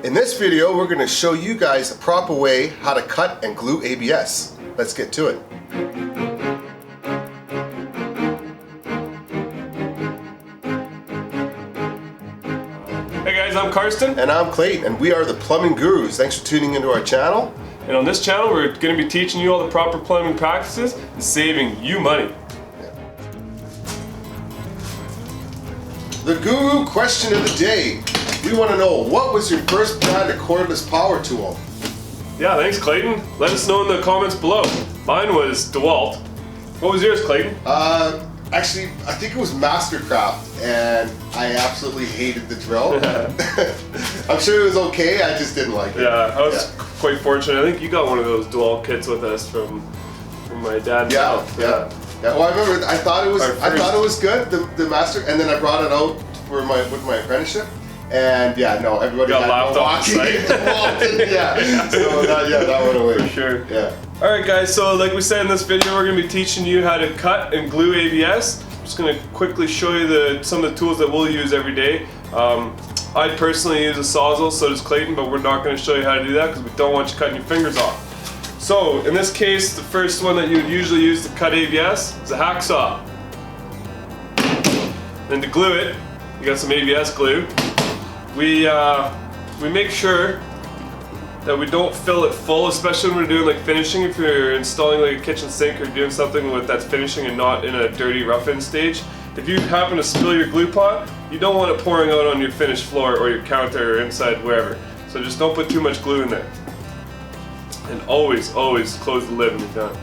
In this video, we're going to show you guys the proper way how to cut and glue ABS. Let's get to it. Hey guys, I'm Karsten. And I'm Clayton, and we are the Plumbing Gurus. Thanks for tuning into our channel. And on this channel, we're going to be teaching you all the proper plumbing practices and saving you money. The Guru question of the day. We want to know, what was your first brand of cordless power tool? Yeah, thanks Clayton. Let us know in the comments below. Mine was DeWalt. What was yours, Clayton? Actually, I think it was Mastercraft, and I absolutely hated the drill. I'm sure it was okay, I just didn't like it. Yeah, I was quite fortunate. I think you got one of those DeWalt kits with us from my dad. Yeah. Well, I remember I thought it was good, the Master, and then I brought it out with my apprenticeship. And everybody got laughed off the site. So that went away. For sure. Yeah. Alright guys, so like we said in this video, we're going to be teaching you how to cut and glue ABS. I'm just going to quickly show you some of the tools that we'll use every day. I personally use a Sawzall, so does Clayton, but we're not going to show you how to do that because we don't want you cutting your fingers off. So in this case, the first one that you would usually use to cut ABS is a hacksaw. Then to glue it, you got some ABS glue. We make sure that we don't fill it full, especially when we're doing like finishing. If you're installing like a kitchen sink or doing something that's finishing and not in a dirty rough-in stage, if you happen to spill your glue pot, you don't want it pouring out on your finished floor or your counter or inside wherever. So just don't put too much glue in there. And always close the lid when you're done.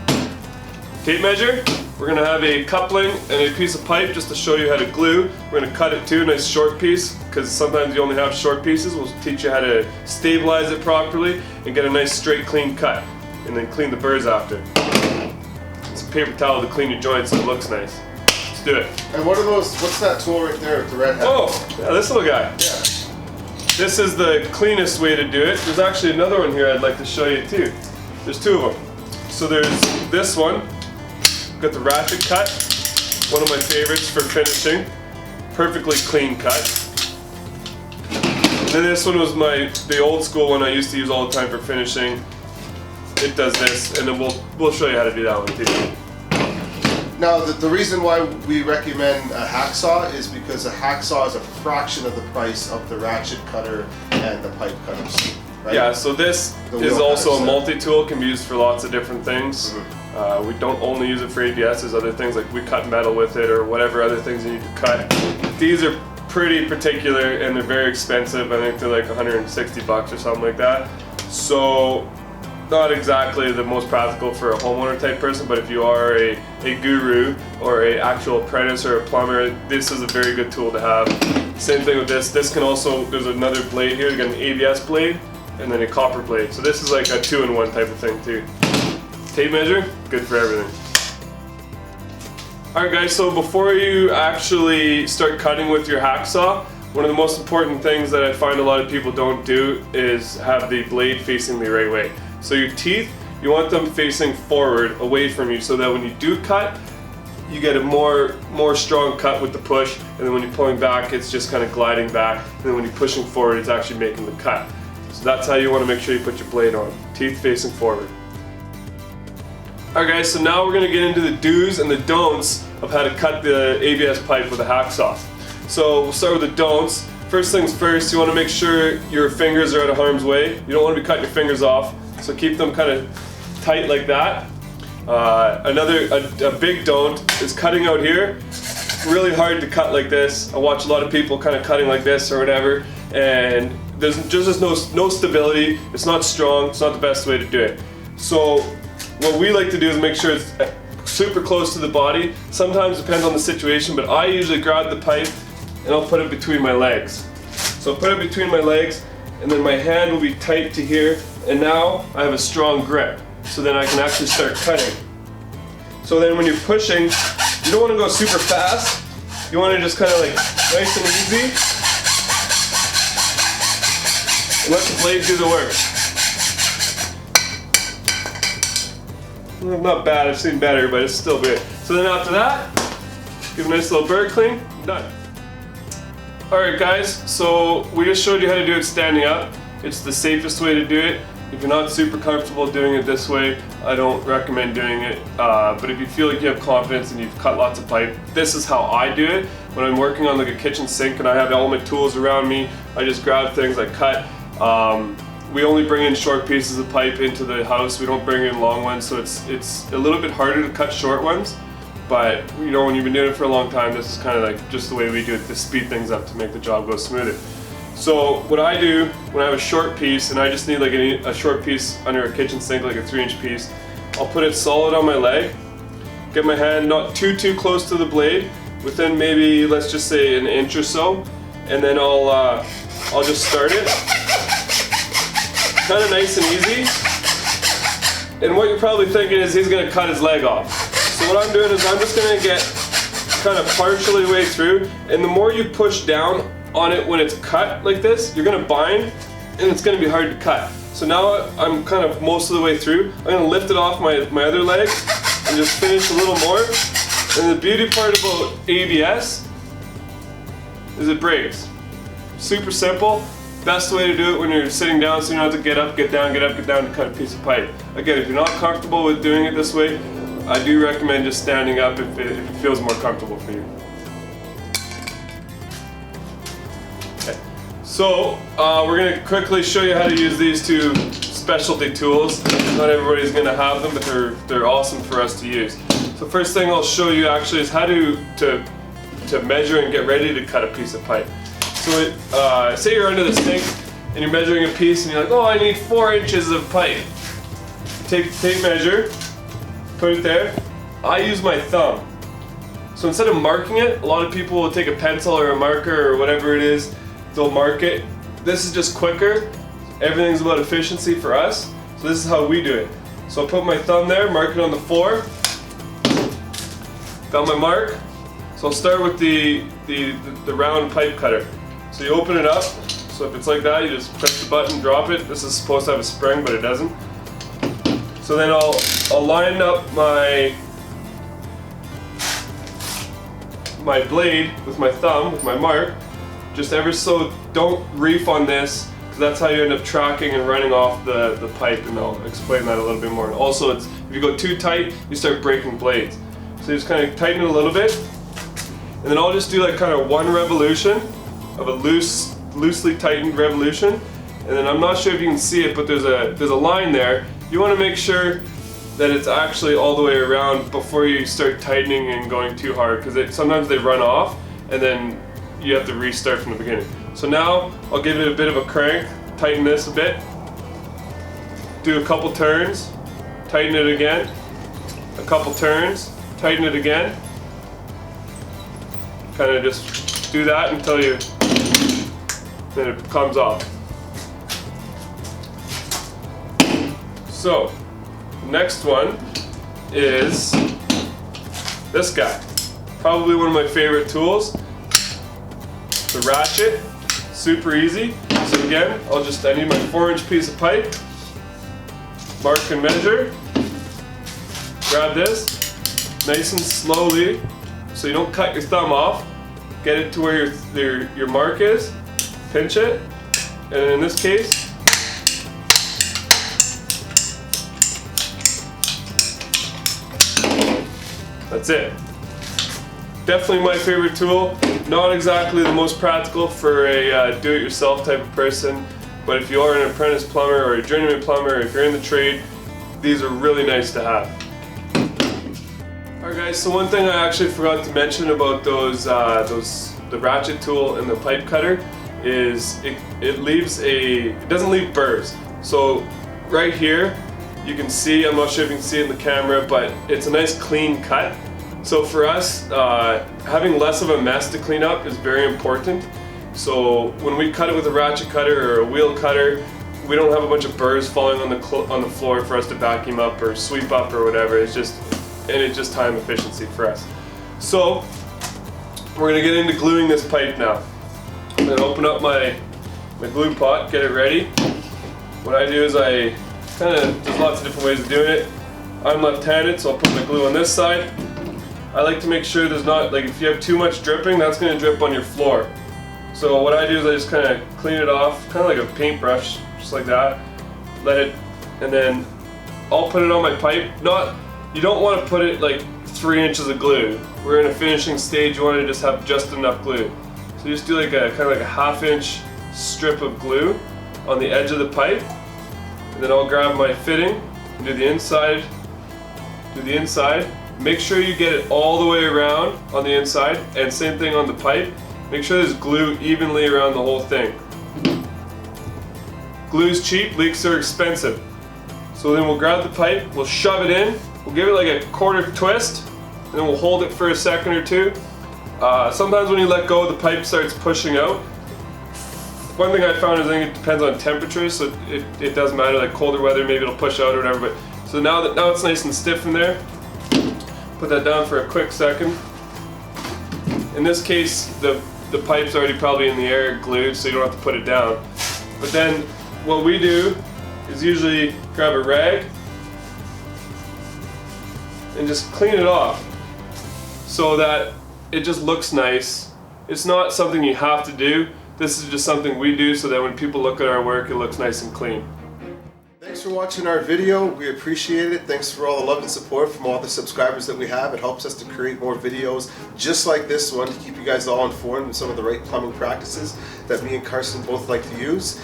Tape measure. We're going to have a coupling and a piece of pipe just to show you how to glue. We're going to cut it to a nice short piece because sometimes you only have short pieces. We'll teach you how to stabilize it properly and get a nice straight clean cut, and then clean the burrs after. It's a paper towel to clean your joints so it looks nice. Let's do it. And what's that tool right there with the red hat? Oh, yeah, this little guy. Yeah. This is the cleanest way to do it. There's actually another one here I'd like to show you too. There's two of them. So there's this one. Got the ratchet cut, one of my favorites for finishing. Perfectly clean cut. And then this one was the old school one I used to use all the time for finishing. It does this, and then we'll show you how to do that one too. Now the reason why we recommend a hacksaw is because a hacksaw is a fraction of the price of the ratchet cutter and the pipe cutters. Right? Yeah, so this is also a multi-tool, can be used for lots of different things. We don't only use it for ABS, there's other things like we cut metal with it or whatever other things you need to cut. These are pretty particular and they're very expensive. I think they're like 160 bucks or something like that. So not exactly the most practical for a homeowner type person, but if you are a guru or an actual apprentice or a plumber, this is a very good tool to have. Same thing with this. This can also, there's another blade here, you got an ABS blade and then a copper blade. So this is like a 2-in-1 type of thing too. Tape measure, good for everything. Alright guys, so before you actually start cutting with your hacksaw, one of the most important things that I find a lot of people don't do is have the blade facing the right way. So your teeth, you want them facing forward, away from you, so that when you do cut, you get a more strong cut with the push, and then when you're pulling back, it's just kind of gliding back, and then when you're pushing forward, it's actually making the cut. So that's how you want to make sure you put your blade on, teeth facing forward. Alright guys, so now we're going to get into the do's and the don'ts of how to cut the ABS pipe with a hacksaw. So we'll start with the don'ts. First things first, you want to make sure your fingers are out of harm's way. You don't want to be cutting your fingers off, so keep them kind of tight like that. A big don't is cutting out here. Really hard to cut like this. I watch a lot of people kind of cutting like this or whatever, and there's just no stability. It's not strong. It's not the best way to do it. So what we like to do is make sure it's super close to the body. Sometimes it depends on the situation, but I usually grab the pipe and I'll put it between my legs. So I'll put it between my legs, and then my hand will be tight to here, and now I have a strong grip. So then I can actually start cutting. So then when you're pushing, you don't want to go super fast. You want to just kind of like nice and easy. And let the blade do the work. Not bad, I've seen better, but it's still good. So then after that, give a nice little burr clean, done. Alright guys, so we just showed you how to do it standing up. It's the safest way to do it. If you're not super comfortable doing it this way, I don't recommend doing it. But if you feel like you have confidence and you've cut lots of pipe, this is how I do it. When I'm working on like a kitchen sink and I have all my tools around me, I just grab things, I cut. We only bring in short pieces of pipe into the house. We don't bring in long ones, so it's a little bit harder to cut short ones. But you know, when you've been doing it for a long time, this is kind of like just the way we do it to speed things up to make the job go smoother. So what I do when I have a short piece and I just need like a short piece under a kitchen sink, like a 3-inch piece, I'll put it solid on my leg, get my hand not too close to the blade, within maybe, let's just say, an inch or so, and then I'll just start it. Kind of nice and easy. And what you're probably thinking is he's gonna cut his leg off. So what I'm doing is I'm just gonna get kind of partially way through, and the more you push down on it when it's cut like this, you're gonna bind and it's gonna be hard to cut. So now I'm kind of most of the way through. I'm gonna lift it off my other leg and just finish a little more. And the beauty part about ABS is it breaks. Super simple. Best way to do it when you're sitting down, so you don't have to get up, get down, get up, get down to cut a piece of pipe. Again, if you're not comfortable with doing it this way, I do recommend just standing up if it feels more comfortable for you. So, we're going to quickly show you how to use these two specialty tools. Not everybody's going to have them, but they're awesome for us to use. So first thing I'll show you actually is how to measure and get ready to cut a piece of pipe. So say you're under the sink and you're measuring a piece and you're like, oh, I need 4 inches of pipe. Take measure, put it there. I use my thumb. So instead of marking it, a lot of people will take a pencil or a marker or whatever it is, they'll mark it. This is just quicker. Everything's about efficiency for us. So this is how we do it. So I'll put my thumb there, mark it on the floor. Got my mark. So I'll start with the round pipe cutter. So you open it up. So if it's like that, you just press the button, drop it. This is supposed to have a spring, but it doesn't. So then I'll line up my blade with my thumb, with my mark. Just ever so, don't reef on this, because that's how you end up tracking and running off the pipe, and I'll explain that a little bit more. And also, if you go too tight, you start breaking blades. So you just kind of tighten it a little bit, and then I'll just do like kind of one revolution of a loosely tightened revolution. And then I'm not sure if you can see it, but there's a line there. You want to make sure that it's actually all the way around before you start tightening and going too hard, because sometimes they run off, and then you have to restart from the beginning. So now I'll give it a bit of a crank, tighten this a bit, do a couple turns, tighten it again, a couple turns, tighten it again. Kind of just do that until then it comes off. So next one is this guy. Probably one of my favorite tools. The ratchet, super easy. So again, I need my 4-inch piece of pipe, mark and measure, grab this, nice and slowly, so you don't cut your thumb off, get it to where your mark is, pinch it, and in this case, that's it. Definitely my favorite tool. Not exactly the most practical for a do-it-yourself type of person, but if you are an apprentice plumber or a journeyman plumber, or if you're in the trade, these are really nice to have. Alright guys, so one thing I actually forgot to mention about the ratchet tool and the pipe cutter is it doesn't leave burrs. So right here, you can see, I'm not sure if you can see it in the camera, but it's a nice clean cut. So for us, having less of a mess to clean up is very important. So when we cut it with a ratchet cutter or a wheel cutter, we don't have a bunch of burrs falling on the floor for us to vacuum up or sweep up or whatever. It's just time efficiency for us. So we're gonna get into gluing this pipe now. I'm gonna open up my glue pot, get it ready. What I do is there's lots of different ways of doing it. I'm left-handed, so I'll put my glue on this side. I like to make sure there's not, like if you have too much dripping, that's going to drip on your floor. So what I do is I just kind of clean it off, kind of like a paintbrush, just like that. Let it, and then I'll put it on my pipe. You don't want to put it like 3 inches of glue. We're in a finishing stage, you want to just have just enough glue. So you just do like a kind of like a 1/2 inch strip of glue on the edge of the pipe. And then I'll grab my fitting and do the inside. Make sure you get it all the way around on the inside, and same thing on the pipe. Make sure there's glue evenly around the whole thing. Glue's cheap, leaks are expensive. So then we'll grab the pipe, we'll shove it in, we'll give it like a 1/4 twist, and then we'll hold it for a second or two. Sometimes when you let go, the pipe starts pushing out. One thing I found is I think it depends on temperature, so it does matter. Like colder weather, maybe it'll push out or whatever. But so now it's nice and stiff in there. Put that down for a quick second. In this case, the pipe's already probably in the air glued, so you don't have to put it down. But then what we do is usually grab a rag and just clean it off so that it just looks nice. It's not something you have to do. This is just something we do so that when people look at our work, it looks nice and clean. Thanks for watching our video. We appreciate it. Thanks for all the love and support from all the subscribers that we have. It helps us to create more videos just like this one to keep you guys all informed with some of the right plumbing practices that me and Carson both like to use.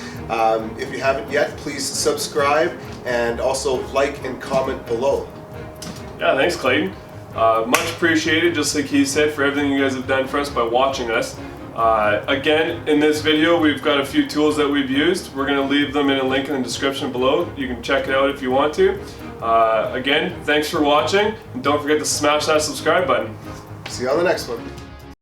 If you haven't yet, please subscribe and also like and comment below. Yeah, thanks Clayton. Much appreciated, just like he said, for everything you guys have done for us by watching us. Again, in this video we've got a few tools that we've used. We're going to leave them in a link in the description below. You can check it out if you want to. Again, thanks for watching, and don't forget to smash that subscribe button. See you on the next one.